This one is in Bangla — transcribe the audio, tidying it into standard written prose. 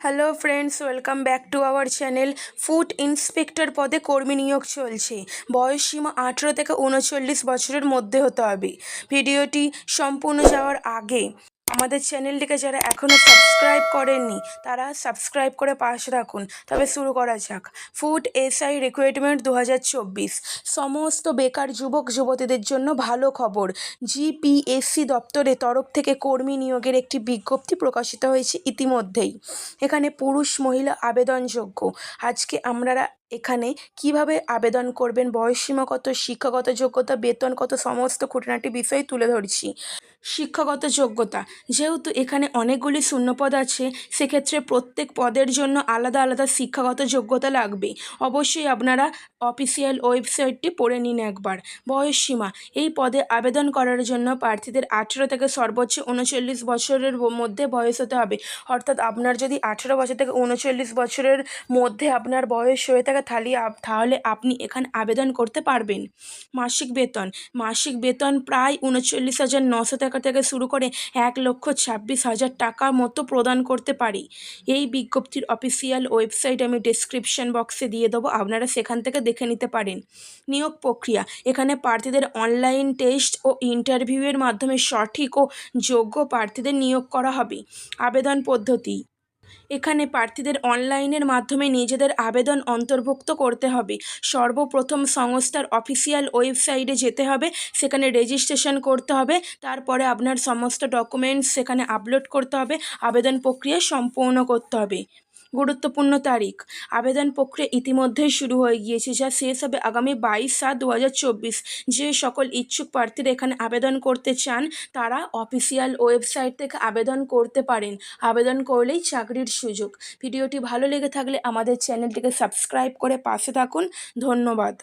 Hello friends, welcome back to our channel. Food inspector পদে কর্মী নিয়োগ চলছে। বয়সসীমা 18 থেকে 39 বছরের মধ্যে হতে হবে। ভিডিওটি সম্পূর্ণ যাওয়ার আগে আমাদের চ্যানেলটিকে যারা এখনও সাবস্ক্রাইব করেননি তারা সাবস্ক্রাইব করে পাশে রাখুন। তবে শুরু করা যাক। ফুড এসআই রিক্রুটমেন্ট 2024 সমস্ত বেকার যুবক যুবতীদের জন্য ভালো খবর। জিপিএসসি দপ্তরের তরফ থেকে কর্মী নিয়োগের একটি বিজ্ঞপ্তি প্রকাশিত হয়েছে ইতিমধ্যেই। এখানে পুরুষ মহিলা আবেদনযোগ্য। আজকে আপনারা এখানে কিভাবে আবেদন করবেন, বয়সসীমা কত, শিক্ষাগত যোগ্যতা, বেতন কত, সমস্ত খুঁটিনাটি বিষয় তুলে ধরছি। শিক্ষাগত যোগ্যতা, যেহেতু এখানে অনেকগুলি শূন্যপদ আছে সেক্ষেত্রে প্রত্যেক পদের জন্য আলাদা আলাদা শিক্ষাগত যোগ্যতা লাগবে। অবশ্যই আপনারা অফিসিয়াল ওয়েবসাইটটি পড়ে নিন একবার। বয়সসীমা, এই পদে আবেদন করার জন্য প্রার্থীদের 18 থেকে সর্বোচ্চ 39 বছরের মধ্যে বয়স হতে হবে। অর্থাৎ আপনার যদি 18 বছর থেকে 39 বছরের মধ্যে আপনার বয়স হয়ে থাকে তাহলে আপনি এখানে আবেদন করতে পারবেন। মাসিক বেতন প্রায় 39,900 টাকা থেকে শুরু করে 1,26,000 টাকা মতো প্রদান করতে পারি। এই বিজ্ঞপ্তির অফিসিয়াল ওয়েবসাইট আমি ডেসক্রিপশন বক্সে দিয়ে দেবো, আপনারা সেখান থেকে দেখে নিতে পারেন। নিয়োগ প্রক্রিয়া, এখানে প্রার্থীদের অনলাইন টেস্ট ও ইন্টারভিউয়ের মাধ্যমে সঠিক ও যোগ্য প্রার্থীদের নিয়োগ করা হবে। আবেদন পদ্ধতি, এখানে প্রার্থীদের অনলাইনের মাধ্যমে নিজেদের আবেদন অন্তর্ভুক্ত করতে হবে। সর্বপ্রথম সংস্থার অফিসিয়াল ওয়েবসাইটে যেতে হবে, সেখানে রেজিস্ট্রেশন করতে হবে, তারপরে আপনার সমস্ত ডকুমেন্টস সেখানে আপলোড করতে হবে, আবেদন প্রক্রিয়া সম্পূর্ণ করতে হবে। গুরুত্বপূর্ণ তারিখ, আবেদন প্রক্রিয়া ইতিমধ্যেই শুরু হয়ে গিয়েছে, যা শেষ হবে আগামী 22/7/2024। যে সকল ইচ্ছুক প্রার্থীরা এখানে আবেদন করতে চান তারা অফিসিয়াল ওয়েবসাইট থেকে আবেদন করতে পারেন। আবেদন করলেই চাকরির সুযোগ। ভিডিওটি ভালো লেগে থাকলে আমাদের চ্যানেলটিকে সাবস্ক্রাইব করে পাশে থাকুন। ধন্যবাদ।